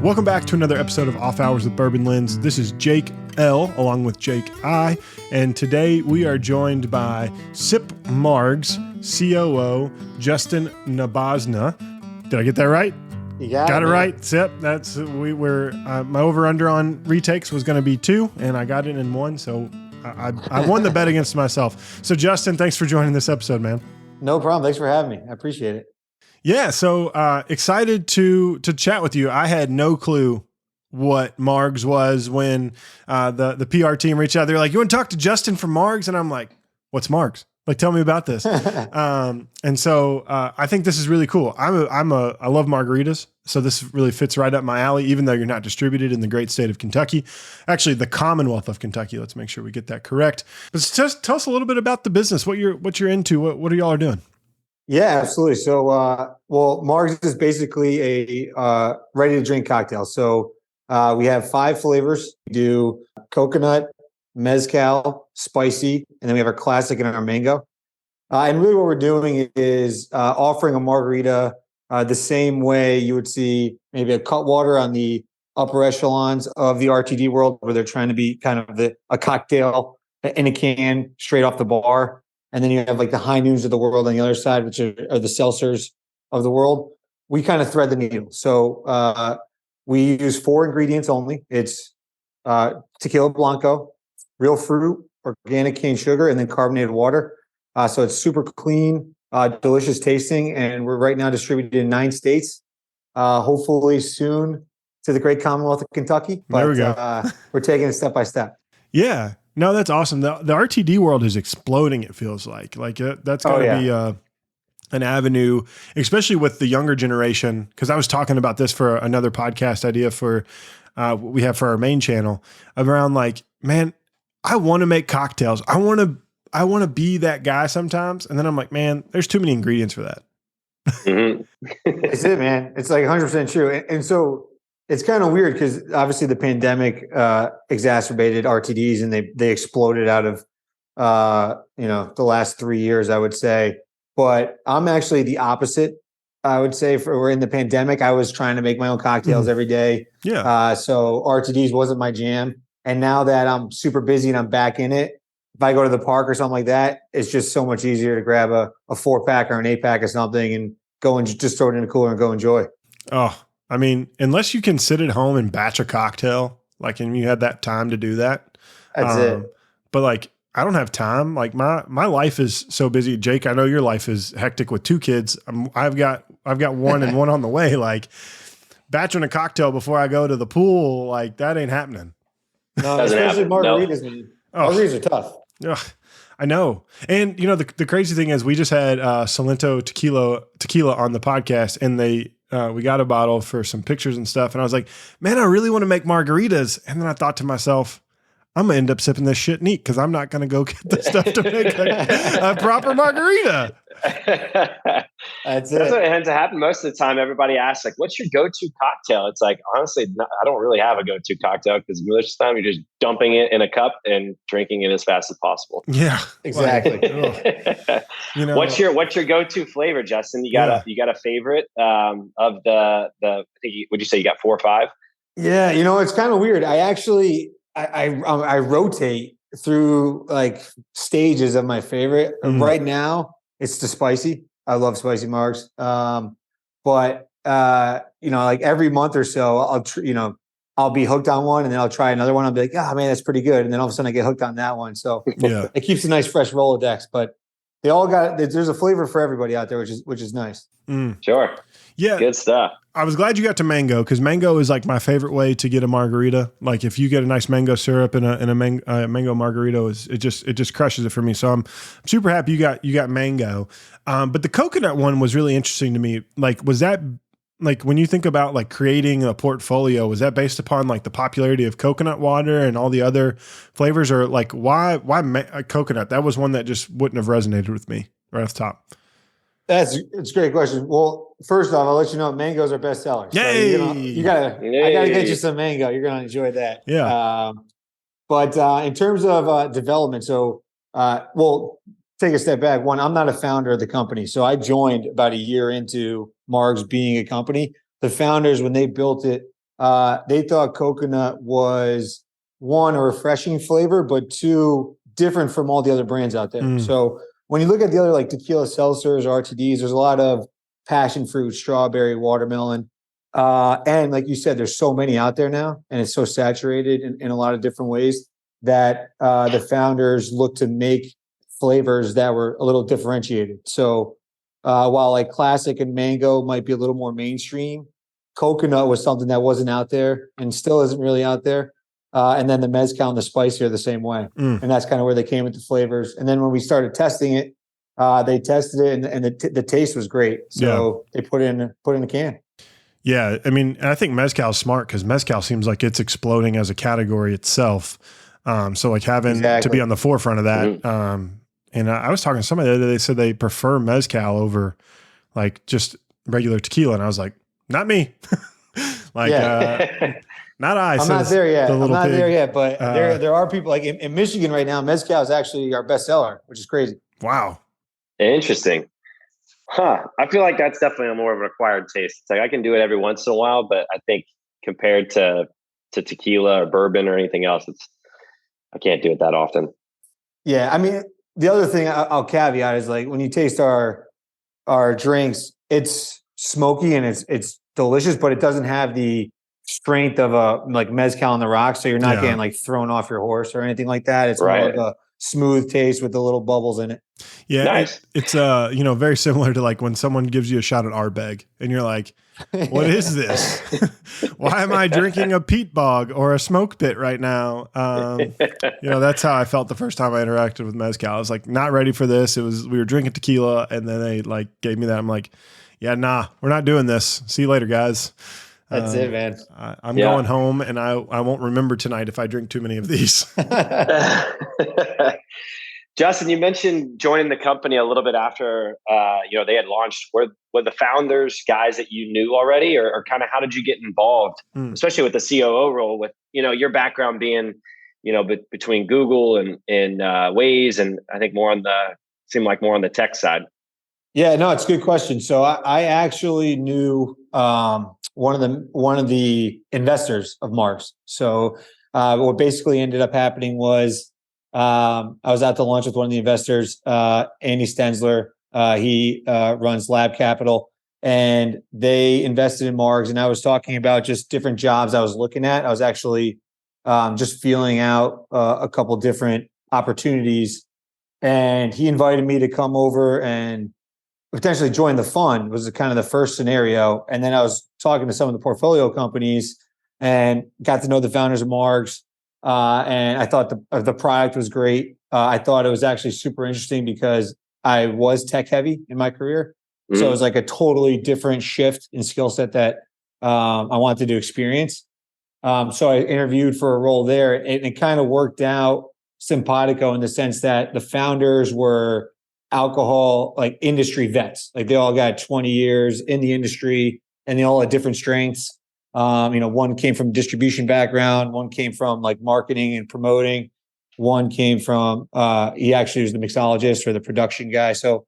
Welcome back to another episode of Off Hours with Bourbon Lens. This is Jake L. along with Jake I. And today we are joined by sipMARGS COO Justin Nabozna. Did I get that right? You got it right. Sip. That's my over under on retakes was going to be 2, and I got it in 1. So I won the bet against myself. So Justin, thanks for joining this episode, man. No problem. Thanks for having me. I appreciate it. Yeah, so excited to chat with you. I had no clue what MARGS was when the PR team reached out. They're like, "You want to talk to Justin from MARGS?" And I'm like, "What's MARGS? Like, tell me about this." And so I think this is really cool. I love margaritas, so this really fits right up my alley. Even though you're not distributed in the great state of Kentucky, actually the Commonwealth of Kentucky. Let's make sure we get that correct. But just tell us a little bit about the business. What you're into. What are y'all are doing? Yeah, absolutely. So, MARGS is basically a ready-to-drink cocktail. So we have 5 flavors. We do coconut, mezcal, spicy, and then we have our classic and our mango. And really what we're doing is offering a margarita the same way you would see maybe a Cutwater on the upper echelons of the RTD world, where they're trying to be kind of a cocktail in a can straight off the bar. And then you have like the High Noons of the world on the other side, which are the seltzers of the world. We kind of thread the needle. So we use 4 ingredients only. It's tequila blanco, real fruit, organic cane sugar, and then carbonated water. So it's super clean, delicious tasting. And we're right now distributed in 9 states. Hopefully soon to the great Commonwealth of Kentucky. But there we go. We're taking it step by step. Yeah. No, that's awesome. The RTD world is exploding, it feels like. That's got to be an avenue, especially with the younger generation, because I was talking about this for another podcast idea for we have for our main channel around like, man, I want to make cocktails. I want to be that guy sometimes. And then I'm like, man, there's too many ingredients for that. Mm-hmm. It's it, man. It's like 100% true. And so it's kind of weird because obviously the pandemic exacerbated RTDs and they exploded out of the last 3 years, I would say. But I'm actually the opposite. I would say we're in the pandemic. I was trying to make my own cocktails every day. Yeah. So RTDs wasn't my jam. And now that I'm super busy and I'm back in it, if I go to the park or something like that, it's just so much easier to grab a 4-pack or an 8-pack or something and go and just throw it in the cooler and go enjoy. Oh, I mean, unless you can sit at home and batch a cocktail, like, and you had that time to do that. That's it. But like, I don't have time. Like my life is so busy. Jake, I know your life is hectic with 2 kids. I've got one and one on the way. Like batching a cocktail before I go to the pool, like that ain't happening. No, especially margaritas. No. Margaritas are tough. Ugh, I know. And you know, the crazy thing is we just had Salento tequila on the podcast, and we got a bottle for some pictures and stuff. And I was like, man, I really want to make margaritas. And then I thought to myself, I'm going to end up sipping this shit neat because I'm not going to go get the stuff to make a proper margarita. That's what tends to happen most of the time. Everybody asks, like, what's your go-to cocktail? It's like, honestly, I don't really have a go-to cocktail because most of the time you're just dumping it in a cup and drinking it as fast as possible. Yeah, exactly. What's your go-to flavor, Justin? You got a favorite of the I think would you say you got 4 or 5? Yeah, it's kind of weird. I actually I rotate through like stages of my favorite. Right now, it's the spicy. I love spicy margs. But like every month or so, I'll be hooked on one, and then I'll try another one. I'll be like, man, that's pretty good. And then all of a sudden, I get hooked on that one. So yeah, it keeps a nice fresh Rolodex. But they all there's a flavor for everybody out there, which is nice. Sure. Yeah. Good stuff. I was glad you got to mango because mango is like my favorite way to get a margarita. Like if you get a nice mango syrup and a mango margarita, it just crushes it for me. So I'm super happy you got mango. But the coconut one was really interesting to me. Like, was that like when you think about like creating a portfolio, was that based upon like the popularity of coconut water and all the other flavors, or like why coconut? That was one that just wouldn't have resonated with me right off the top. It's a great question. Well, first off, I'll let you know mango's our best seller. So Yay! I gotta get you some mango. You're gonna enjoy that. Yeah. But in terms of development, so take a step back. One, I'm not a founder of the company, so I joined about a year into MARGS being a company. The founders, when they built it, they thought coconut was one, a refreshing flavor, but two, different from all the other brands out there. So when you look at the other like tequila seltzers or RTDs, there's a lot of passion fruit, strawberry, watermelon. And like you said, there's so many out there now, and it's so saturated in a lot of different ways that the founders look to make flavors that were a little differentiated. So while like classic and mango might be a little more mainstream, coconut was something that wasn't out there and still isn't really out there. And then the mezcal and the spice are the same way. And that's kind of where they came with the flavors. And then when we started testing it, they tested it and the taste was great. So they put it in a can. Yeah. I mean, I think mezcal is smart because mezcal seems like it's exploding as a category itself. So like having to be on the forefront of that. And I was talking to somebody the other day, they said they prefer mezcal over like just regular tequila. And I was like, not me. Like, not I. I'm not there yet. I'm not there yet, but there are people like in Michigan right now, mezcal is actually our best seller, which is crazy. Wow. Interesting. Huh. I feel like that's definitely a more of an acquired taste. It's like I can do it every once in a while, but I think compared to tequila or bourbon or anything else, I can't do it that often. Yeah. I mean, the other thing I'll caveat is like when you taste our drinks, it's smoky and it's delicious, but it doesn't have the strength of a like mezcal on the rocks. So you're not getting like thrown off your horse or anything like that. It's more of a smooth taste with the little bubbles in it. Yeah. Nice. It's very similar to like when someone gives you a shot at Ardbeg and you're like, what is this? Why am I drinking a peat bog or a smoke pit right now? That's how I felt the first time I interacted with mezcal. I was like, not ready for this. We were drinking tequila and then they like gave me that. I'm like, yeah, nah, we're not doing this. See you later, guys. That's it, man. I'm going home and I won't remember tonight if I drink too many of these. Justin, you mentioned joining the company a little bit after, they had launched. Were the founders guys that you knew already or kind of how did you get involved, especially with the COO role with, your background being, between Google and Waze and I think more on the tech side. Yeah, no, it's a good question. So I actually knew one of the investors of Margs. So what basically ended up happening was I was at the lunch with one of the investors, Andy Stensler. He runs Lab Capital, and they invested in Margs. And I was talking about just different jobs I was looking at. I was actually just feeling out a couple different opportunities, and he invited me to come over and potentially join the fund. Was kind of the first scenario. And then I was talking to some of the portfolio companies and got to know the founders of Margs. And I thought the product was great. I thought it was actually super interesting because I was tech heavy in my career. So it was like a totally different shift in skill set that I wanted to experience. So I interviewed for a role there and it kind of worked out simpatico in the sense that the founders were alcohol like industry vets. Like they all got 20 years in the industry and they all had different strengths. One came from distribution background, one came from like marketing and promoting, one came from he actually was the mixologist or the production guy. So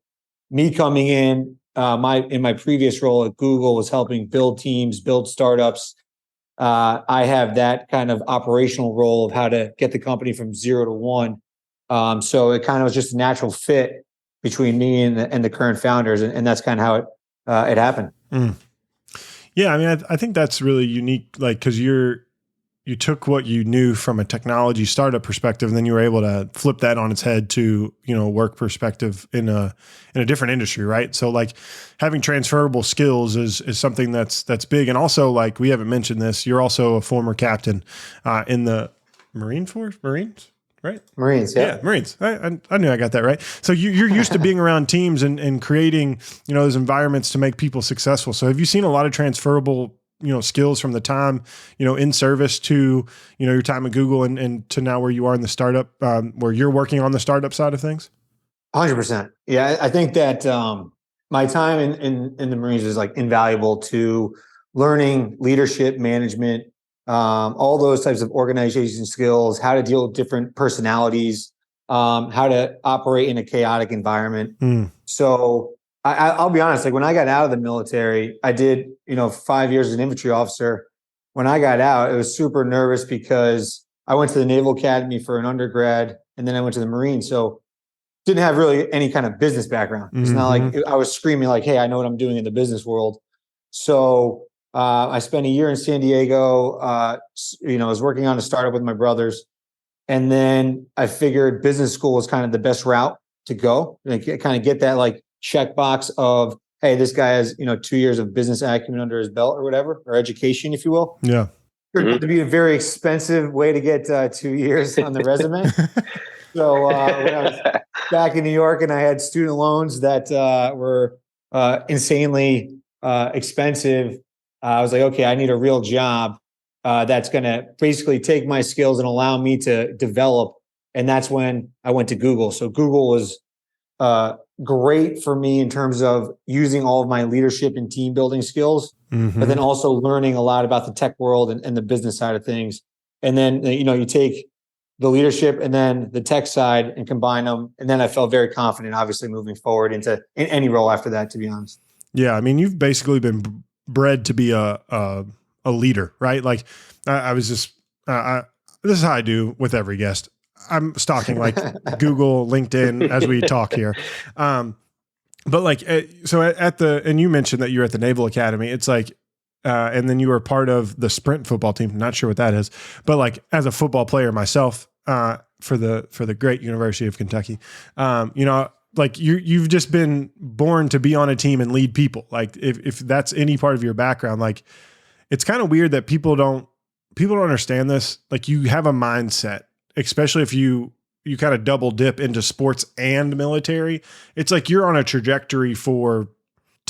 me coming in my previous role at Google was helping build teams, build startups. I have that kind of operational role of how to get the company from 0 to 1. So it kind of was just a natural fit between me and the current founders. And that's kind of how it happened. Yeah. I mean, I think that's really unique, like, cause you took what you knew from a technology startup perspective, and then you were able to flip that on its head to, work perspective in a different industry. Right. So like having transferable skills is something that's big. And also like, we haven't mentioned this, you're also a former captain in the Marines, right? Marines. Yeah. Marines. I knew I got that right. So you're used to being around teams and creating, those environments to make people successful. So have you seen a lot of transferable, skills from the time, in service to, your time at Google and to now where you are in the startup, where you're working on the startup side of things? 100%. Yeah. I think that my time in the Marines is like invaluable to learning leadership, management, all those types of organization skills, how to deal with different personalities, how to operate in a chaotic environment. So I'll be honest, like when I got out of the military, I did, 5 years as an infantry officer, when I got out, it was super nervous because I went to the Naval Academy for an undergrad, and then I went to the Marines. So didn't have really any kind of business background. It's not like I was screaming like, hey, I know what I'm doing in the business world. So I spent a year in San Diego. I was working on a startup with my brothers. And then I figured business school was kind of the best route to go. And kind of get that like checkbox of, hey, this guy has, 2 years of business acumen under his belt or whatever, or education, if you will. Yeah. Turned out to be a very expensive way to get 2 years on the resume. So when I was back in New York and I had student loans that were insanely expensive, I was like, okay, I need a real job that's going to basically take my skills and allow me to develop. And that's when I went to Google. So Google was great for me in terms of using all of my leadership and team building skills, but then also learning a lot about the tech world and the business side of things. And then, you take the leadership and then the tech side and combine them. And then I felt very confident, obviously, moving forward in any role after that, to be honest. Yeah. I mean, you've basically been bred to be a leader, right? Like I was just, this is how I do with every guest. I'm stalking like Google, LinkedIn as we talk here. But like, so and you mentioned that you're at the Naval Academy. It's like, and then you were part of the sprint football team. Not sure what that is, but like as a football player myself, for the great University of Kentucky, like you've just been born to be on a team and lead people. Like if that's any part of your background, like it's kind of weird that people don't understand this. Like you have a mindset, especially if you kind of double dip into sports and military. It's like you're on a trajectory to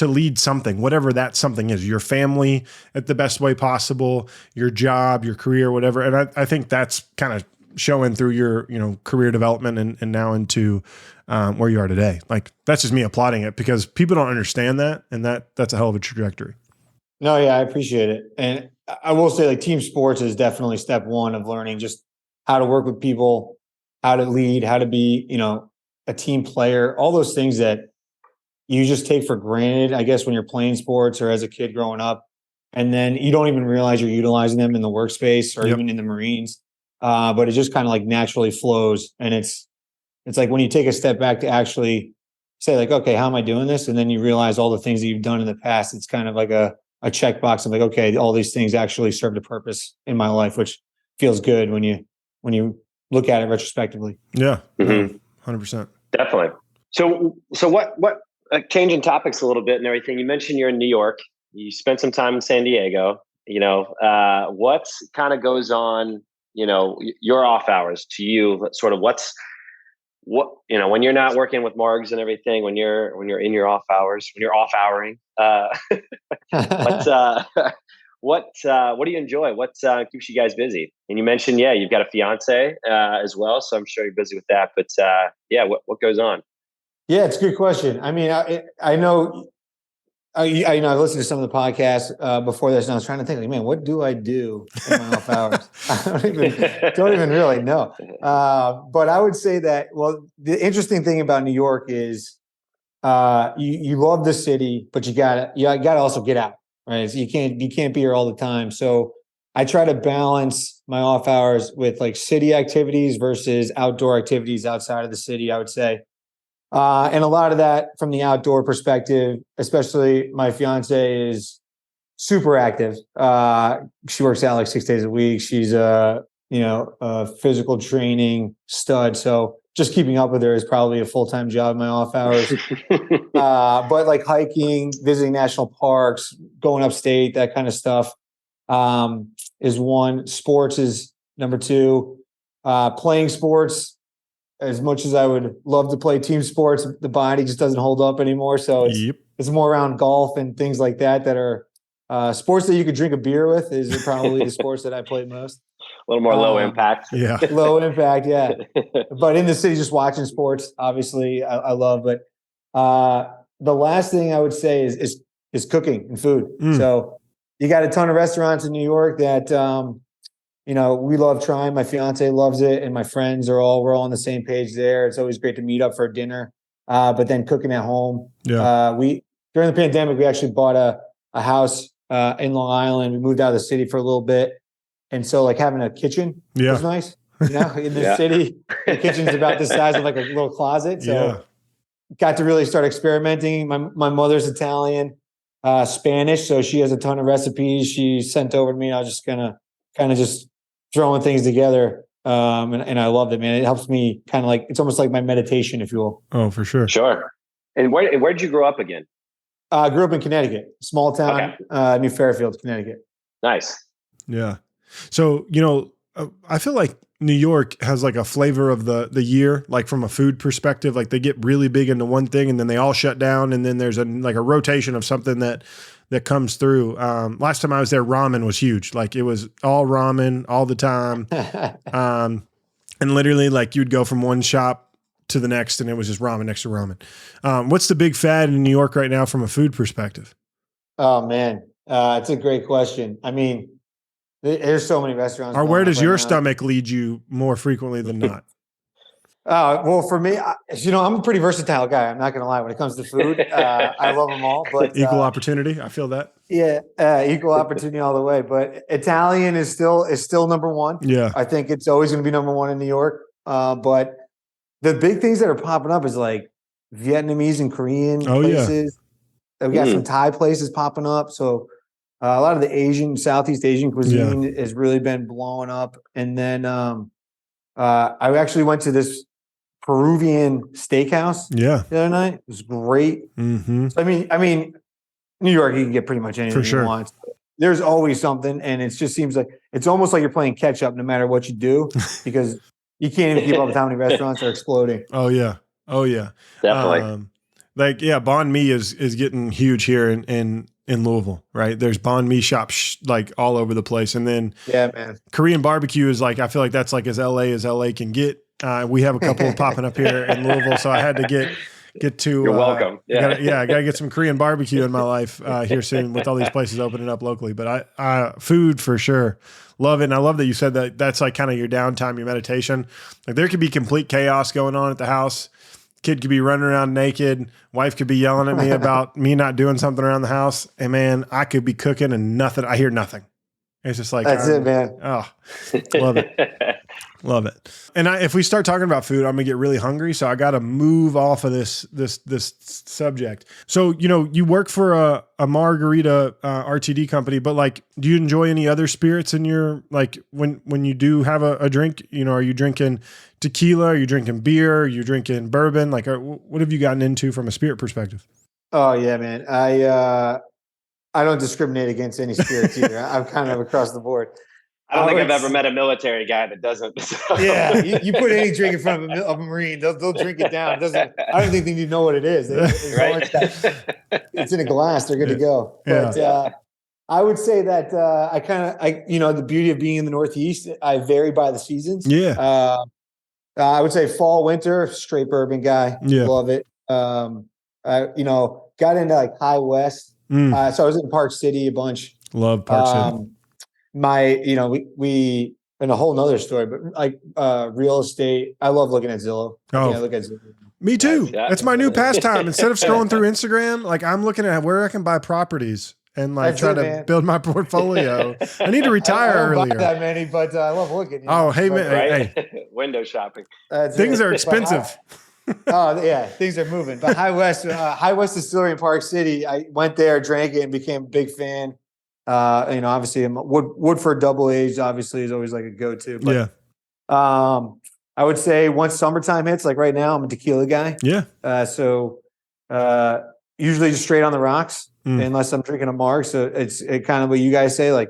lead something, whatever that something is, your family at the best way possible, your job, your career, whatever. And I think that's kind of showing through your, career development and now into where you are today. Like that's just me applauding it because people don't understand that. And that's a hell of a trajectory. No, yeah, I appreciate it. And I will say like team sports is definitely step one of learning just how to work with people, how to lead, how to be, a team player, all those things that you just take for granted, I guess, when you're playing sports or as a kid growing up. And then you don't even realize you're utilizing them in the workspace or even in the Marines. But it just kind of like naturally flows. And it's like when you take a step back to actually say like, okay, how am I doing this? And then you realize all the things that you've done in the past. It's kind of like a checkbox of like, okay, all these things actually served a purpose in my life, which feels good when you look at it retrospectively. Yeah. 100%. Definitely. So what changing topics a little bit and everything. You mentioned you're in New York. You spent some time in San Diego. What kind of goes on, your off hours to you, sort of what, when you're not working with Margs and everything, when you're in your off hours, when you're off houring, what do you enjoy? What keeps you guys busy? And you mentioned, you've got a fiance as well. So I'm sure you're busy with that, but what goes on? Yeah, it's a good question. I mean, I know, I've listened to some of the podcasts before this, and I was trying to think, like, man, what do I do in my off hours? I don't even really know. But I would say that, well, the interesting thing about New York is you love the city, but you gotta also get out, right? So you can't be here all the time. So I try to balance my off hours with like city activities versus outdoor activities outside of the city, I would say. And a lot of that from the outdoor perspective, especially my fiance is super active. She works out like 6 days a week. She's a physical training stud. So just keeping up with her is probably a full-time job in my off hours. But like hiking, visiting national parks, going upstate, that kind of stuff is one. Sports is number two. Playing sports. As much as I would love to play team sports, the body just doesn't hold up anymore. So it's more around golf and things like that are sports that you could drink a beer with is probably the sports that I play most. A little more low impact. Yeah. Low impact, yeah. But in the city, just watching sports, obviously, I love. But the last thing I would say is cooking and food. So you got a ton of restaurants in New York that we love trying. My fiance loves it, and my friends we're all on the same page there. It's always great to meet up for dinner. But then cooking at home. Yeah. We during the pandemic, we actually bought a house in Long Island. We moved out of the city for a little bit. And so like having a kitchen was nice. You know, in the city, the kitchen's about the size of like a little closet. So got to really start experimenting. My mother's Italian, Spanish. So she has a ton of recipes she sent over to me. I was just kind of just throwing things together. And I loved it, man. It helps me kind of like, it's almost like my meditation, if you will. Oh, for sure. Sure. And where did you grow up again? I grew up in Connecticut, small town, New Fairfield, Connecticut. Nice. Yeah. So, I feel like New York has like a flavor of the year, like from a food perspective, like they get really big into one thing and then they all shut down. And then there's a rotation of something that comes through. Last time I was there, ramen was huge. Like it was all ramen all the time. And literally like you'd go from one shop to the next and it was just ramen next to ramen. What's the big fad in New York right now from a food perspective? Oh man. It's a great question. I mean, there's so many restaurants. Or where does your stomach lead you more frequently than not? Well, for me, I'm a pretty versatile guy. I'm not going to lie when it comes to food. I love them all, but equal opportunity. I feel that. Yeah. Equal opportunity all the way, but Italian is still number one. Yeah. I think it's always going to be number one in New York. But the big things that are popping up is like Vietnamese and Korean places. Yeah. We got some Thai places popping up. So a lot of the Southeast Asian cuisine has really been blowing up. And then I actually went to this Peruvian steakhouse the other night. It was great. Mm-hmm. So, I mean, New York, you can get pretty much anything you want. There's always something, and it just seems like it's almost like you're playing catch up no matter what you do because you can't even keep up with how many restaurants are exploding. Oh yeah, definitely. Banh Mi is getting huge here in Louisville, right? There's banh mi shops like all over the place. And then man, Korean barbecue is like, I feel like that's like as LA can get. We have a couple popping up here in Louisville. So I had to get to, you're welcome. I gotta get some Korean barbecue in my life here soon with all these places opening up locally. But I food for sure. Love it. And I love that you said that that's like kind of your downtime, your meditation. Like there could be complete chaos going on at the house. Kid could be running around naked. Wife could be yelling at me about me not doing something around the house. And man, I could be cooking and I hear nothing. It's just like, that's it, man. Oh, love it. Love it. And if we start talking about food, I'm gonna get really hungry. So I got to move off of this subject. So, you work for a margarita RTD company, but like, do you enjoy any other spirits in your, like when you do have a drink, are you drinking tequila? Are you drinking beer? Are you drinking bourbon? Like, what have you gotten into from a spirit perspective? Oh yeah, man. I don't discriminate against any spirits either. I'm kind of across the board. I don't think I've ever met a military guy that doesn't. Yeah, you put any drink in front of a Marine, they'll drink it down. I don't think they need to know what it is. It's in a glass, they're good to go. But I would say that the beauty of being in the Northeast, I vary by the seasons. Yeah. I would say fall, winter, straight bourbon guy. Yeah. Love it. Got into like High West. So I was in Park City a bunch. Love Park City. We and a whole nother story, but like real estate. I love looking at Zillow. Oh, I look at Zillow. Me too. That's my new pastime. Instead of scrolling through Instagram, like I'm looking at where I can buy properties and like try to build my portfolio. I need to retire earlier. I don't buy that many, but I love looking. Oh, hey man, hey. Window shopping. Things are expensive. Oh yeah, things are moving. But High West Distillery in Park City, I went there, drank it, and became a big fan. Obviously, Woodford Double Aged obviously is always like a go-to. But, I would say once summertime hits, like right now, I'm a tequila guy. Yeah. So usually just straight on the rocks, unless I'm drinking a marg. So it's kind of what you guys say. Like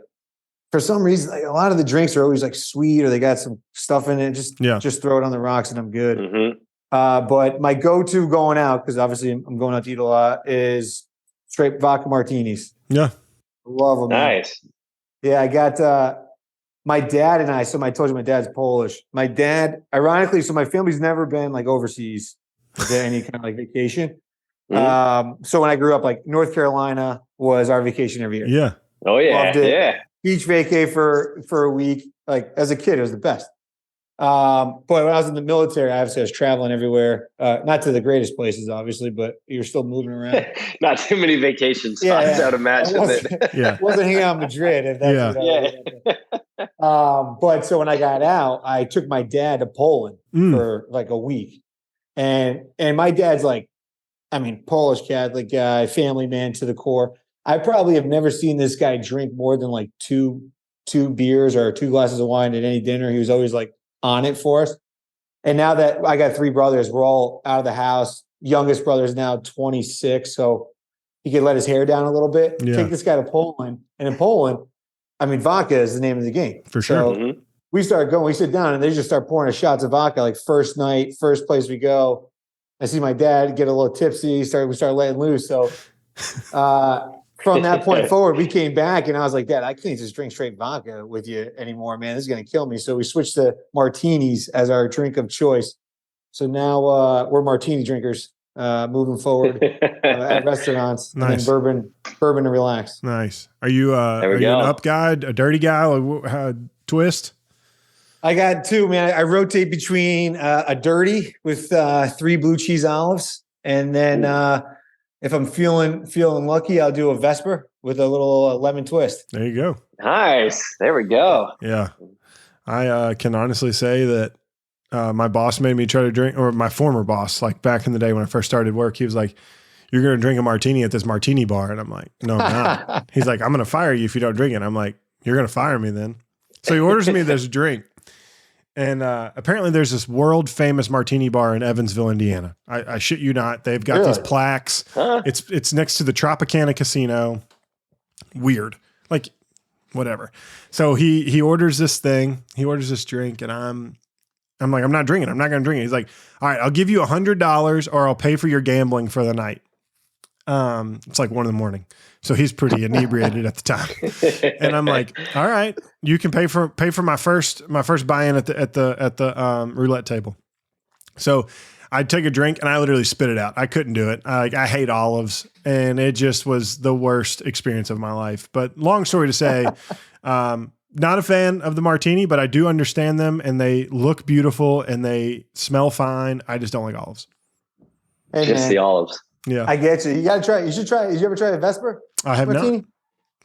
for some reason, like a lot of the drinks are always like sweet or they got some stuff in it. Just throw it on the rocks and I'm good. Mm-hmm. But my go-to going out, because obviously I'm going out to eat a lot, is straight vodka martinis. Yeah. Love them. Nice. Man. Yeah, I got my dad and I. So I told you my dad's Polish. My dad, ironically, so my family's never been like overseas to any kind of like vacation. Mm-hmm. So when I grew up, like North Carolina was our vacation every year. Yeah. Oh yeah. Loved it. Yeah. Beach vacay for a week. Like as a kid, it was the best. But when I was in the military, obviously I was traveling everywhere. Not to the greatest places, obviously, but you're still moving around. Not too many vacation spots, I would imagine. Wasn't hanging out in Madrid, if that's but so when I got out, I took my dad to Poland for like a week. And my dad's like, I mean, Polish Catholic guy, family man to the core. I probably have never seen this guy drink more than like two beers or 2 glasses of wine at any dinner. He was always like on it for us. And now that I got 3 brothers, we're all out of the house. Youngest brother is now 26, so he could let his hair down a little bit. Yeah. Take this guy to Poland. And in Poland, I mean, vodka is the name of the game. For sure. So we start going, we sit down and they just start pouring us shots of vodka. Like first night, first place we go, I see my dad get a little tipsy. We start letting loose. So from that point forward, we came back and I was like, Dad, I can't just drink straight vodka with you anymore, man. This is going to kill me. So we switched to martinis as our drink of choice. So now we're martini drinkers moving forward at restaurants. Nice. And then bourbon to relax. Nice. Are you an up guy, a dirty guy, or twist? I got 2, man. I rotate between a dirty with 3 blue cheese olives, and then if I'm feeling lucky, I'll do a Vesper with a little lemon twist. There you go. Nice. There we go. Yeah. I can honestly say that my boss made me try to drink, or my former boss, like back in the day when I first started work, he was like, "You're going to drink a martini at this martini bar." And I'm like, "No, I'm not." He's like, "I'm going to fire you if you don't drink it." I'm like, "You're going to fire me then." So he orders me this drink. And apparently there's this world famous martini bar in Evansville, Indiana. I shit you not. They've got these plaques. Huh? It's next to the Tropicana Casino. Weird. Like, whatever. So he orders this thing. He orders this drink, and I'm like, "I'm not drinking. I'm not going to drink it." He's like, "All right, I'll give you $100 or I'll pay for your gambling for the night." It's like 1 a.m. So he's pretty inebriated at the time. And I'm like, "All right, you can pay for my first buy-in at the roulette table." So I take a drink and I literally spit it out. I couldn't do it. I hate olives, and it just was the worst experience of my life. But long story to say, not a fan of the martini, but I do understand them, and they look beautiful and they smell fine. I just don't like olives. Hey, just man. The olives. Yeah, I get you. You got to try it. You should try it. Did you ever try a Vesper? I have martini? Not.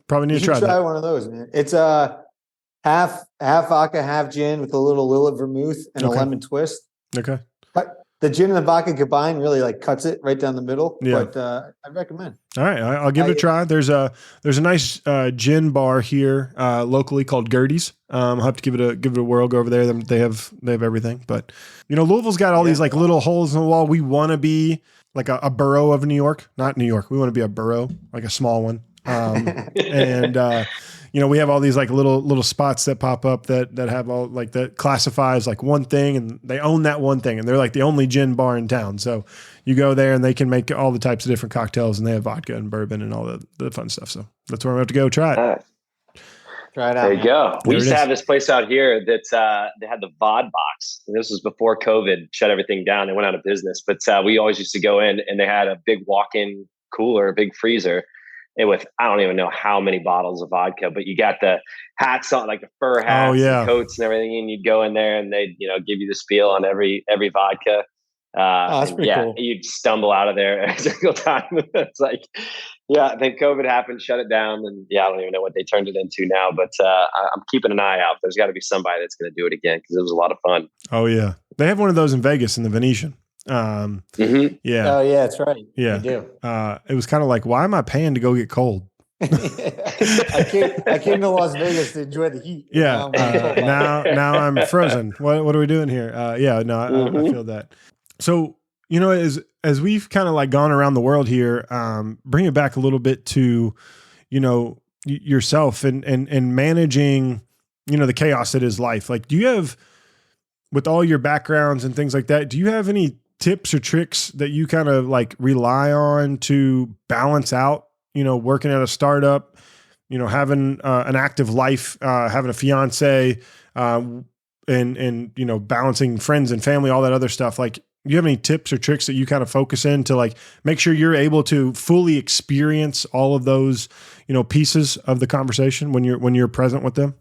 Probably need to try that. Try one of those, man. It's half vodka, half gin with a little Lillet vermouth and a lemon twist. Okay. But the gin and the vodka combined really like cuts it right down the middle. Yeah. But I recommend. All right, I'll give it a try. There's a nice gin bar here locally called Gertie's. I'll have to give it a whirl. Go over there. They have everything. But Louisville's got all these like little holes in the wall. We want to be like a borough of New York, not New York. We want to be a borough, like a small one. And we have all these like little spots that pop up that have all like that classifies like one thing, and they own that one thing, and they're like the only gin bar in town. So you go there and they can make all the types of different cocktails, and they have vodka and bourbon and all the fun stuff. So that's where I'm going to have to go try it. Try it out. There you go. We used to have this place out here that they had the VOD box. And this was before COVID shut everything down. They went out of business, but we always used to go in, and they had a big walk-in cooler, a big freezer. And with, I don't even know how many bottles of vodka, but you got the hats on, like the fur hats, and coats and everything. And you'd go in there and they'd, give you the spiel on every vodka. That's pretty cool. You'd stumble out of there every single time. It's like, then COVID happened, shut it down. And I don't even know what they turned it into now, but I'm keeping an eye out. There's got to be somebody that's going to do it again, because it was a lot of fun. Oh yeah. They have one of those in Vegas in the Venetian. Yeah. Oh yeah, that's right. Yeah. They do. It was kind of like, why am I paying to go get cold? I came to Las Vegas to enjoy the heat. Yeah. Now I'm frozen. What are we doing here? I feel that. So, as we've kind of like gone around the world here, bring it back a little bit to, yourself and managing, the chaos that is life. Like, do you have, with all your backgrounds and things like that, do you have any tips or tricks that you kind of like rely on to balance out, working at a startup, having an active life, having a fiance, and balancing friends and family, all that other stuff? Like, do you have any tips or tricks that you kind of focus in to like make sure you're able to fully experience all of those, pieces of the conversation when you're present with them?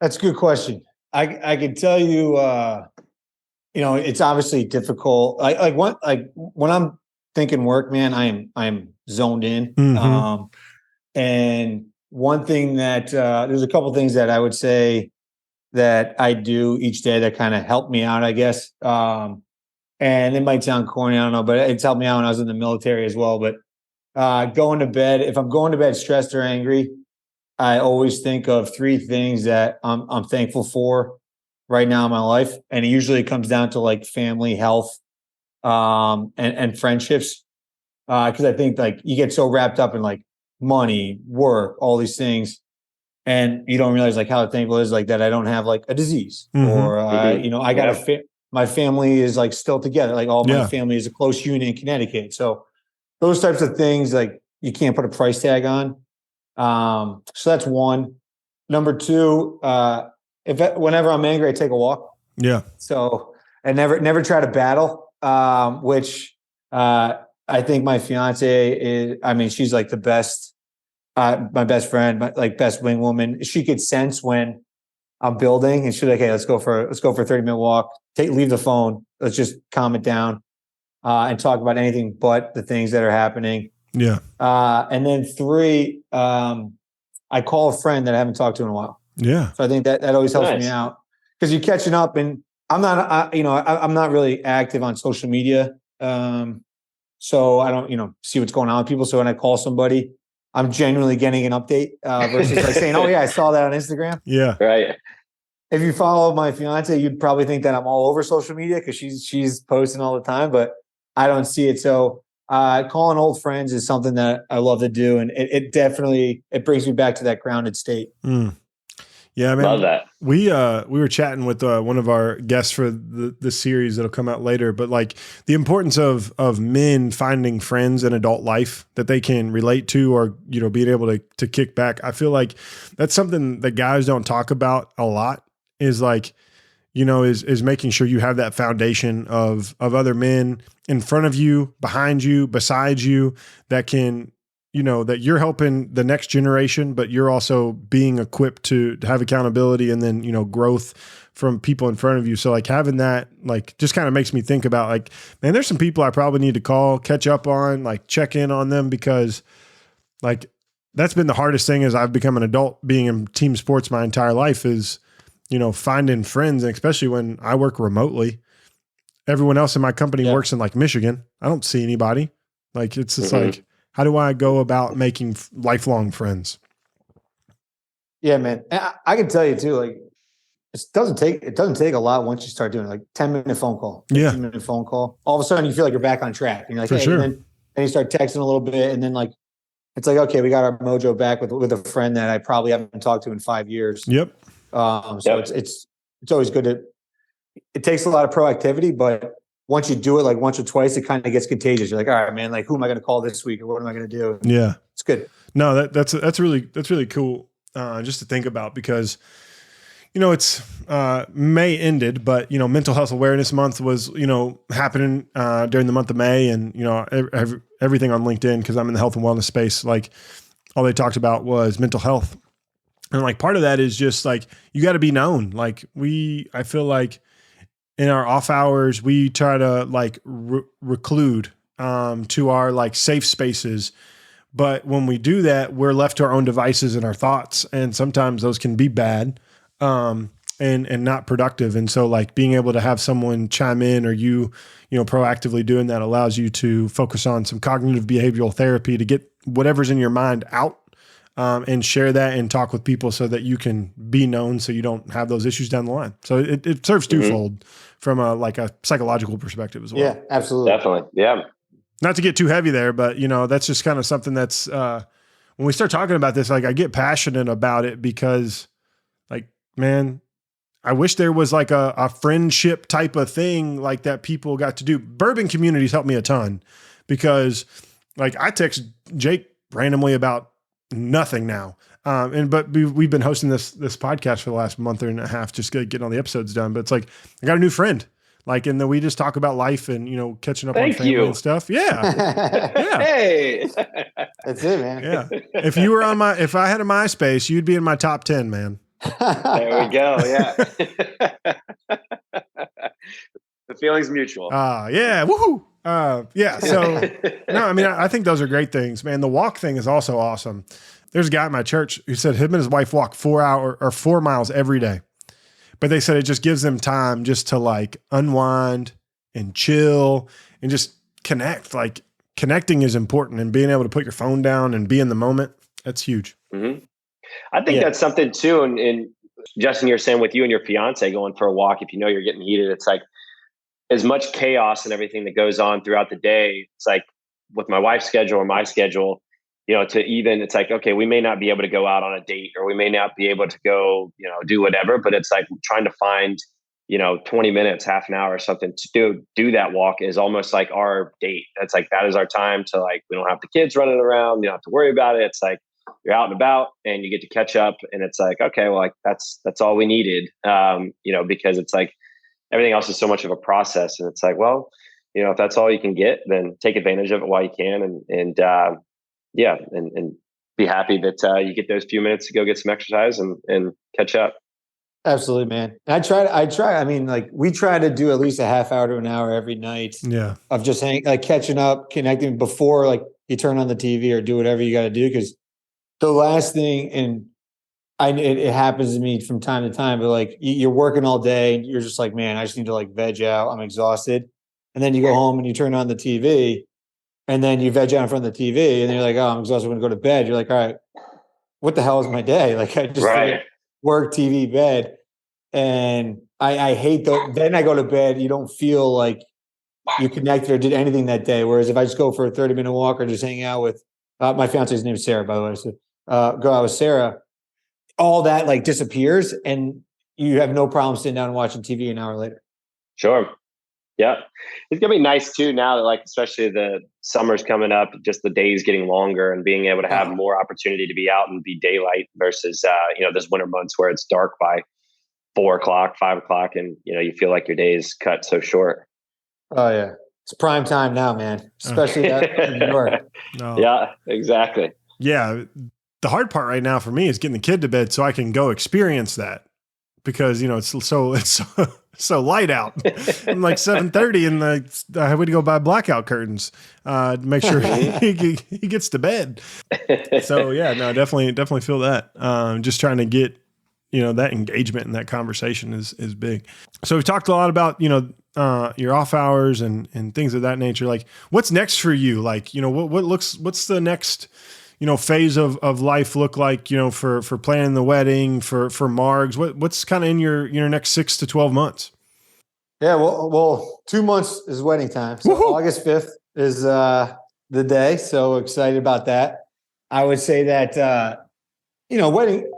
That's a good question. I can tell you, it's obviously difficult. When I'm thinking work, man, I'm zoned in. Mm-hmm. And one thing that there's a couple things that I would say that I do each day that kind of help me out, I guess. And it might sound corny, I don't know, but it's helped me out when I was in the military as well. But going to bed, if I'm going to bed stressed or angry, I always think of three things that I'm thankful for right now in my life, and it usually comes down to like family, health, and friendships. Because I think like you get so wrapped up in like money, work, all these things, and you don't realize like how thankful it is like that I don't have like a disease or I got my family is like still together. Like all my family is a close unit in Connecticut. So those types of things like you can't put a price tag on. So that's one. Number two, whenever I'm angry, I take a walk. Yeah. So I never try to battle, which I think my fiance is, I mean, she's like the best, my best friend, my best wing woman. She could sense when I'm building and she's like, hey, let's go for a 30-minute walk, leave the phone. Let's just calm it down, and talk about anything but the things that are happening. Yeah. And then three, I call a friend that I haven't talked to in a while. Yeah. So I think that always helps me out because you're catching up, and I'm not, I'm not really active on social media. So I don't, see what's going on with people. So when I call somebody, I'm genuinely getting an update versus like saying, oh yeah, I saw that on Instagram. Yeah. Right. If you follow my fiance, you'd probably think that I'm all over social media because she's posting all the time, but I don't see it. So calling old friends is something that I love to do. And it definitely, it brings me back to that grounded state. Mm. Yeah, man. Love that. We were chatting with one of our guests for the series that'll come out later, but like the importance of men finding friends in adult life that they can relate to, or being able to kick back. I feel like that's something that guys don't talk about a lot. Is like, is making sure you have that foundation of other men in front of you, behind you, beside you, that can. That you're helping the next generation, but you're also being equipped to have accountability and then, growth from people in front of you. So like having that, like, just kind of makes me think about like, man, there's some people I probably need to call, catch up on, like check in on them, because like that's been the hardest thing as I've become an adult being in team sports my entire life is, finding friends. And especially when I work remotely, everyone else in my company works in like Michigan. I don't see anybody. Like, it's just like, how do I go about making lifelong friends? Yeah, man. I can tell you too, like it doesn't take a lot once you start doing like 10-minute phone call, 15-minute phone call. All of a sudden you feel like you're back on track. And you're like, For sure. And then you start texting a little bit, and then like it's like, okay, we got our mojo back with a friend that I probably haven't talked to in 5 years. Yep. So it's always good it takes a lot of proactivity, but once you do it like once or twice, it kind of gets contagious. You're like, all right, man, like who am I going to call this week, or what am I going to do? Yeah, it's good. No, that's really cool just to think about, because it's May ended, but Mental Health Awareness Month was happening during the month of May, and everything on LinkedIn, because I'm in the health and wellness space, like all they talked about was mental health, and like part of that is just like you got to be known. Like I feel like in our off hours, we try to like reclude to our like safe spaces. But when we do that, we're left to our own devices and our thoughts. And sometimes those can be bad and not productive. And so like being able to have someone chime in, or proactively doing that, allows you to focus on some cognitive behavioral therapy to get whatever's in your mind out. And share that and talk with people so that you can be known, so you don't have those issues down the line. So it serves twofold from a psychological perspective as well. Yeah, absolutely. Definitely. Yeah. Not to get too heavy there, but that's just kind of something that's, when we start talking about this, like I get passionate about it, because like, man, I wish there was like a friendship type of thing like that people got to do. Bourbon communities helped me a ton, because like I text Jake randomly about nothing now. But we've been hosting this podcast for the last month and a half, just getting all the episodes done. But it's like, I got a new friend, like, and then we just talk about life and, catching up on family and stuff. Yeah. Yeah. Hey, that's it, man. Yeah. If I had a MySpace, you'd be in my top 10, man. There we go. Yeah. The feeling's mutual. Yeah. Woohoo. Yeah. So no, I mean, I think those are great things, man. The walk thing is also awesome. There's a guy at my church who said him and his wife walk 4 miles every day, but they said it just gives them time just to like unwind and chill and just connect. Like connecting is important, and being able to put your phone down and be in the moment. That's huge. Mm-hmm. I think that's something too. And Justin, you're saying with you and your fiance going for a walk, if you know you're getting heated, it's like, as much chaos and everything that goes on throughout the day, it's like with my wife's schedule or my schedule, it's like, okay, we may not be able to go out on a date, or we may not be able to go, do whatever, but it's like trying to find, 20 minutes, half an hour or something to do that walk is almost like our date. That's like, that is our time to like, we don't have the kids running around. You don't have to worry about it. It's like, you're out and about and you get to catch up, and it's like, okay, well, like that's all we needed. Because it's like, everything else is so much of a process, and it's like, well, if that's all you can get, then take advantage of it while you can, and be happy that you get those few minutes to go get some exercise and catch up. Absolutely, man. I try. I mean, like we try to do at least a half hour to an hour every night. Yeah. Of just catching up, connecting before like you turn on the TV or do whatever you got to do, because the last thing, and it happens to me from time to time, but like you're working all day and you're just like, man, I just need to like veg out. I'm exhausted. And then you go home and you turn on the TV, and then you veg out in front of the TV, and then you're like, oh, I'm exhausted. I'm going to go to bed. You're like, all right, what the hell is my day? Like I just work, TV, bed. And I hate that. Then I go to bed. You don't feel like you connected or did anything that day. Whereas if I just go for a 30-minute walk or just hang out with my fiance's name is Sarah, by the way. So go out with Sarah, all that like disappears, and you have no problem sitting down and watching TV an hour later. Sure. Yeah. It's going to be nice too now that like, especially the summer's coming up, just the days getting longer and being able to have more opportunity to be out and be daylight versus, this winter months where it's dark by 4:00, 5:00, and, you feel like your day's cut so short. Oh yeah. It's prime time now, man, especially in New York. No. Yeah, exactly. Yeah. The hard part right now for me is getting the kid to bed so I can go experience that, because it's so light out. I'm like 7:30 and I had to go buy blackout curtains to make sure he gets to bed. So yeah, no, definitely feel that. Just trying to get that engagement and that conversation is big. So we've talked a lot about your off hours and things of that nature. Like, what's next for you? Like, what's the next phase of life look like, for planning the wedding, for Margs? What's kind of in your next 6 to 12 months? Yeah, well, 2 months is wedding time. So Woo-hoo! August 5th is the day. So excited about that. I would say that, wedding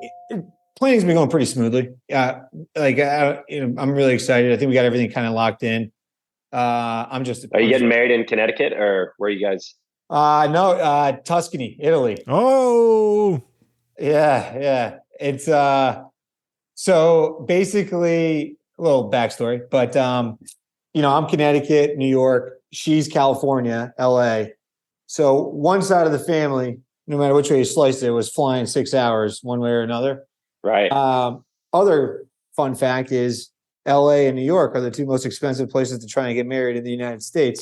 planning's been going pretty smoothly. I'm really excited. I think we got everything kind of locked in. Are you getting married in Connecticut, or where are you guys? No, Tuscany, Italy. Oh, yeah. It's so basically a little backstory, but I'm Connecticut, New York. She's California, LA. So one side of the family, no matter which way you sliced it, was flying 6 hours one way or another. Right. Other fun fact is LA and New York are the two most expensive places to try and get married in the United States.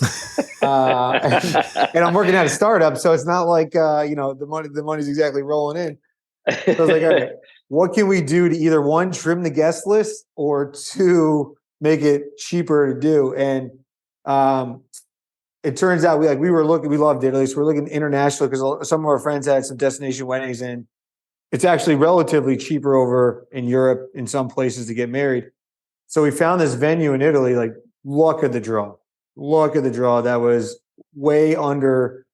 And I'm working at a startup, so it's not like, the money's exactly rolling in. So I was like, all right, what can we do to either one, trim the guest list, or two, make it cheaper to do? And it turns out we loved Italy. So we're looking international because some of our friends had some destination weddings, and it's actually relatively cheaper over in Europe in some places to get married. So we found this venue in Italy, like luck of the draw. That was way under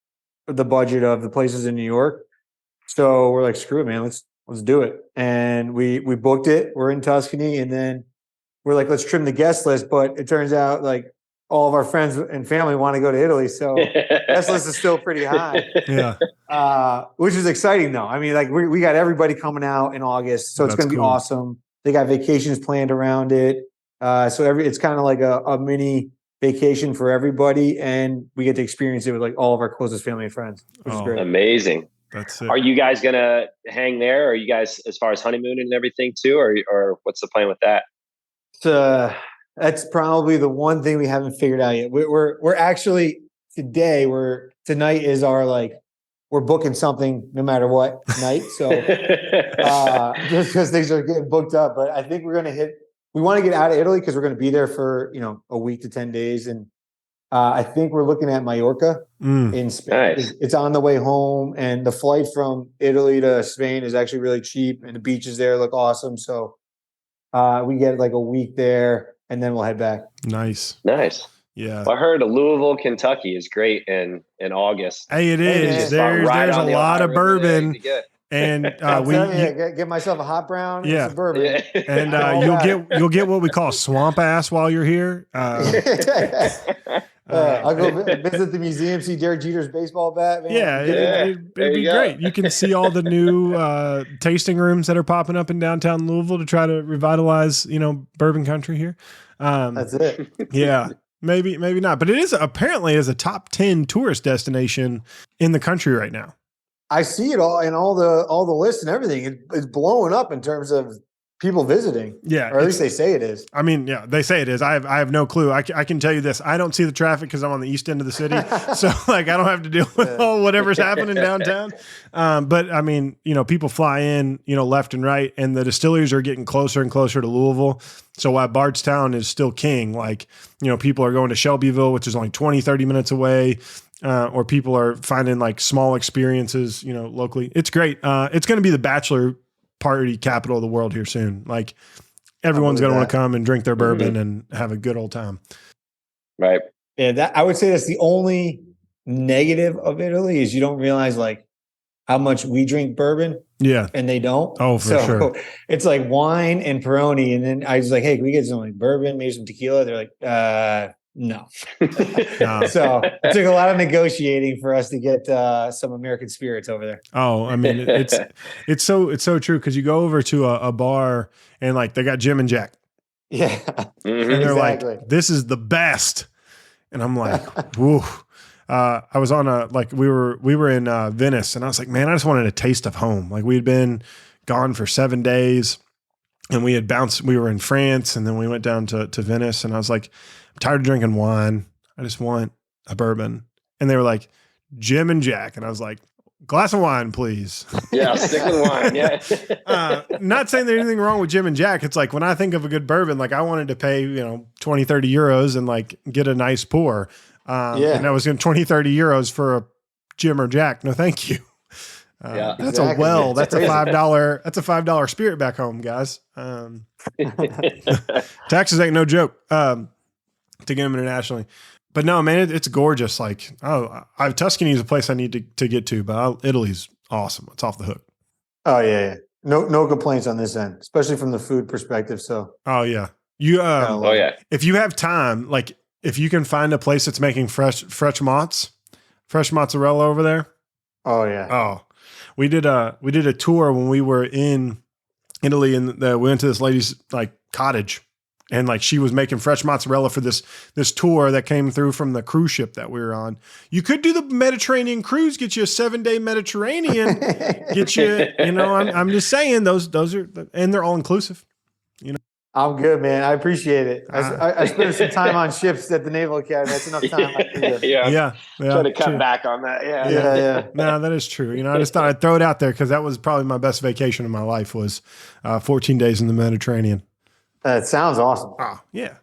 the budget of the places in New York. So we're like, screw it, man, let's do it. And we booked it. We're in Tuscany, and then we're like, let's trim the guest list. But it turns out like all of our friends and family want to go to Italy, so guest list is still pretty high. Yeah, which is exciting though. I mean, like we got everybody coming out in August, so it's going to be awesome. They got vacations planned around it. So it's kind of like a mini vacation for everybody, and we get to experience it with like all of our closest family and friends, which is great. Amazing. That's it. Are you guys gonna hang there? Are you guys, as far as honeymoon and everything too, or what's the plan with that? So that's probably the one thing we haven't figured out yet. We're actually tonight is our we're booking something no matter what night. So just because things are getting booked up, but I think we want to get out of Italy because we're going to be there for a week to 10 days, and I think we're looking at Mallorca in Spain. Nice. It's on the way home, and the flight from Italy to Spain is actually really cheap, and the beaches there look awesome. So we get a week there, and then we'll head back. Nice. Yeah. Well, I heard Louisville, Kentucky is great in August. Hey, it is. There's a lot of bourbon. And get myself a hot brown and some bourbon. And you'll get what we call swamp ass while you're here. I'll go visit the museum, see Derek Jeter's baseball bat. Man. Yeah, it'd be great. You can see all the new tasting rooms that are popping up in downtown Louisville to try to revitalize, bourbon country here. That's it. Yeah, maybe not, but it is apparently is a top 10 tourist destination in the country right now. I see it all in all the lists and everything. It's blowing up in terms of people visiting. Yeah. Or at least they say it is. I mean, yeah, they say it is. I have no clue. I can tell you this. I don't see the traffic because I'm on the east end of the city. So I don't have to deal with whatever's happening downtown. But I mean, people fly in, left and right, and the distilleries are getting closer and closer to Louisville. So while Bardstown is still king, people are going to Shelbyville, which is only 20, 30 minutes away. Or people are finding small experiences, locally. It's great. It's going to be the bachelor party capital of the world here soon. Everyone's going to want to come and drink their bourbon and have a good old time. Right. Yeah. I would say that's the only negative of Italy is you don't realize how much we drink bourbon. Yeah. And they don't. Oh, for sure. It's wine and Peroni. And then I was like, hey, can we get some bourbon, maybe some tequila? They're like, no. So it took a lot of negotiating for us to get some American spirits over there. Oh, I mean, it's so true because you go over to a bar and they got Jim and Jack. Yeah. And they're like, this is the best. And I'm like, woo. I was on we were in Venice, and I was like, man, I just wanted a taste of home. We'd been gone for 7 days, and we had bounced. We were in France, and then we went down to Venice, and I was like, I'm tired of drinking wine. I just want a bourbon. And they were like, Jim and Jack. And I was like, glass of wine, please. Yeah, stick with wine. Yeah. Not saying there's anything wrong with Jim and Jack. It's when I think of a good bourbon, I wanted to pay, 20, 30 euros and get a nice pour. And I was going 20, 30 euros for a Jim or Jack. No, thank you. That's exactly. That's a $5. That's a $5 spirit back home, guys. Taxes ain't no joke. To get them internationally. But no, man, it's gorgeous. Tuscany is a place I need to get to, but Italy's awesome. It's off the hook. Oh yeah. No complaints on this end, especially from the food perspective. So. Oh yeah. If you have time, if you can find a place that's making fresh mozzarella over there. Oh yeah. Oh, we did a tour when we were in Italy, and we went to this lady's cottage. And she was making fresh mozzarella for this tour that came through from the cruise ship that we were on. You could do the Mediterranean cruise, get you a 7-day Mediterranean, get you, I'm just saying those are, and they're all inclusive, I'm good, man. I appreciate it. I spent some time on ships at the Naval Academy. That's enough time. Yeah. Try to cut back on that. Yeah. No, that is true. I just thought I'd throw it out there because that was probably my best vacation of my life was 14 days in the Mediterranean. That sounds awesome. Oh, yeah,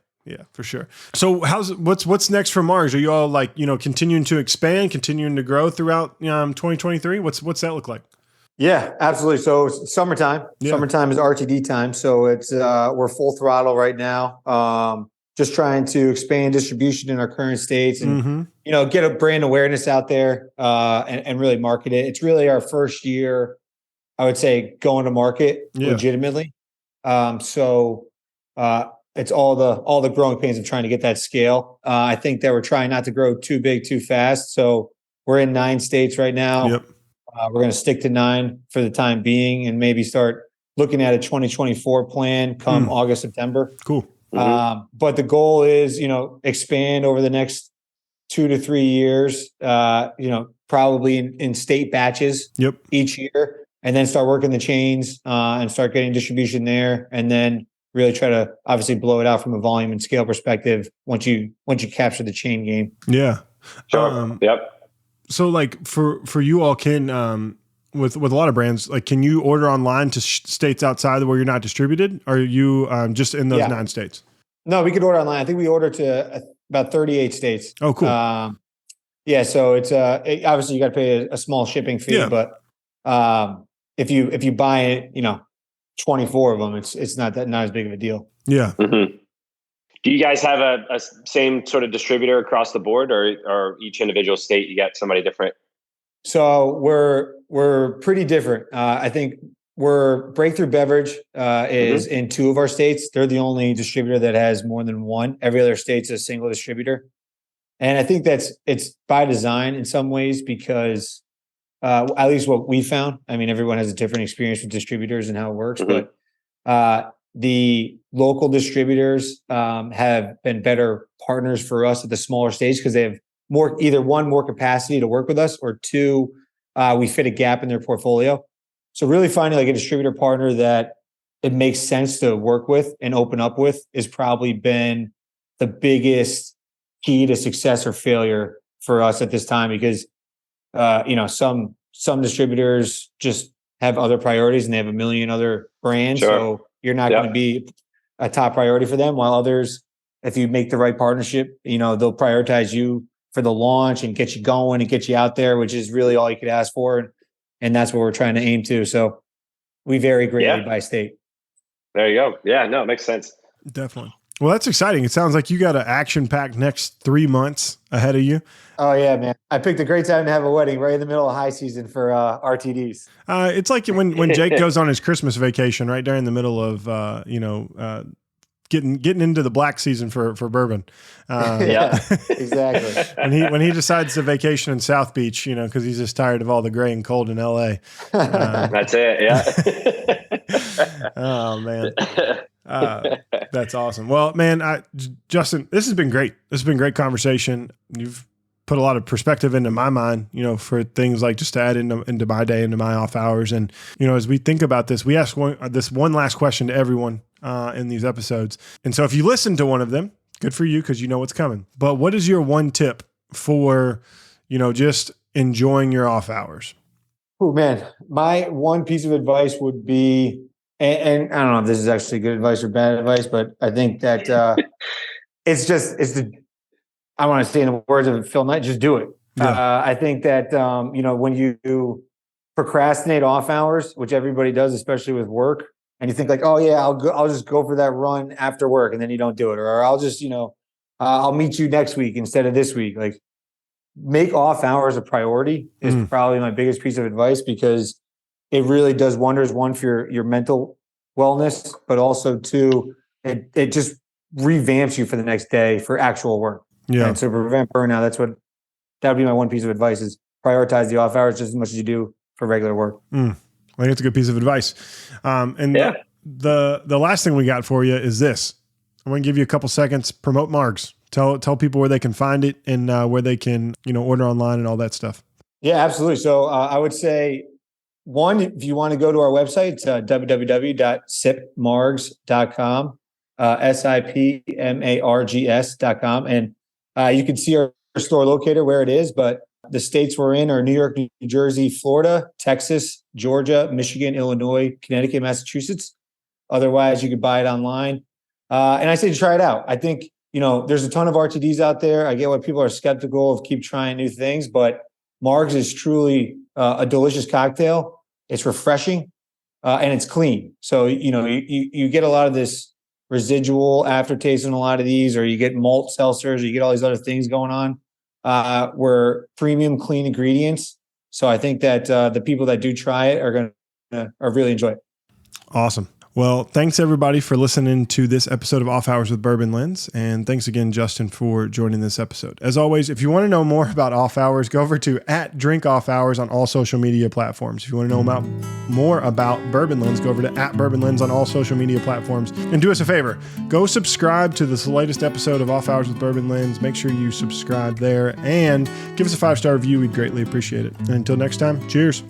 for sure. So what's next for Margs? Are you all continuing to expand, continuing to grow throughout 2023? What's that look like? Yeah, absolutely. So it's summertime. Yeah. Summertime is RTD time. So it's we're full throttle right now. Just trying to expand distribution in our current states and get a brand awareness out there and really market it. It's really our first year, I would say, going to market legitimately. It's all the growing pains of trying to get that scale. I think that we're trying not to grow too big, too fast. So we're in 9 states right now. Yep. We're going to stick to 9 for the time being and maybe start looking at a 2024 plan come August, September. Cool. But the goal is, expand over the next 2 to 3 years, probably in state batches Yep. each year, and then start working the chains and start getting distribution there, and then really try to obviously blow it out from a volume and scale perspective once you capture the chain game. Yeah. Sure. Yep. So like for you all, can with a lot of brands, like, can you order online to states outside of where you're not distributed? Or are you just in those 9 states? No, we could order online. I think we order to about 38 states. Oh, cool. Yeah. So it's obviously you got to pay a small shipping fee, but if you buy it, 24 of them, it's not as big of a deal. Yeah. Mm-hmm. Do you guys have a same sort of distributor across the board, or each individual state you got somebody different? So we're pretty different. I think Breakthrough Beverage is in 2 of our states. They're the only distributor that has more than one. Every other state's a single distributor. And I think it's by design in some ways because at least what we found, I mean, everyone has a different experience with distributors and how it works, but the local distributors have been better partners for us at the smaller states because they have either more capacity to work with us, or 2, we fit a gap in their portfolio. So really finding like a distributor partner that it makes sense to work with and open up with has probably been the biggest key to success or failure for us at this time, because some distributors just have other priorities and they have a million other brands. Sure. So you're not going to be a top priority for them, while others, if you make the right partnership, they'll prioritize you for the launch and get you going and get you out there, which is really all you could ask for. And that's what we're trying to aim to. So we vary greatly by state. There you go. Yeah, no, it makes sense. Definitely. Well, that's exciting. It sounds like you got an action-packed next 3 months ahead of you. Oh, yeah, man. I picked a great time to have a wedding right in the middle of high season for RTDs. It's like when Jake goes on his Christmas vacation right during the middle of, getting into the black season for bourbon. Yeah, exactly. when he decides to vacation in South Beach, because he's just tired of all the gray and cold in LA. That's it. Yeah. Oh man. That's awesome. Well, man, Justin, this has been great. This has been a great conversation. You've put a lot of perspective into my mind, for things like just to add into my day, into my off hours. And, as we think about this, we ask this one last question to everyone in these episodes. And so if you listen to one of them, good for you, because you know what's coming. But what is your one tip for, just enjoying your off hours? Oh, man. My one piece of advice would be, and I don't know if this is actually good advice or bad advice, but I think that I want to say in the words of Phil Knight, just do it. Yeah. I think that, when you procrastinate off hours, which everybody does, especially with work, and you think like, oh yeah, I'll just go for that run after work, and then you don't do it. Or I'll just, I'll meet you next week instead of this week. Like, make off hours a priority is probably my biggest piece of advice, because it really does wonders. One, for your mental wellness, but also 2, it just revamps you for the next day for actual work. Yeah. And so to prevent burnout, that would be my one piece of advice, is prioritize the off hours just as much as you do for regular work. I think it's a good piece of advice. The last thing we got for you is this. I'm going to give you a couple seconds. Promote Margs. Tell people where they can find it and where they can, order online and all that stuff. Yeah, absolutely. So I would say, one, if you want to go to our website, it's www.sipmargs.com, SIPMARGS.com. And you can see our store locator where it is, but the states we're in are New York, New Jersey, Florida, Texas, Georgia, Michigan, Illinois, Connecticut, Massachusetts. Otherwise, you could buy it online. And I say to try it out. I think, there's a ton of RTDs out there. I get why people are skeptical of keep trying new things, but Margs is truly a delicious cocktail. It's refreshing and it's clean. So, you get a lot of this residual aftertaste in a lot of these, or you get malt seltzers, or you get all these other things going on. We're premium, clean ingredients. So I think that the people that do try it are really enjoy it. Awesome. Well, thanks everybody for listening to this episode of Off Hours with Bourbon Lens. And thanks again, Justin, for joining this episode. As always, if you want to know more about Off Hours, go over to @DrinkOffHours on all social media platforms. If you want to know more about Bourbon Lens, go over to @Bourbon Lens on all social media platforms. And do us a favor, go subscribe to this latest episode of Off Hours with Bourbon Lens. Make sure you subscribe there and give us a 5-star review. We'd greatly appreciate it. And until next time, cheers.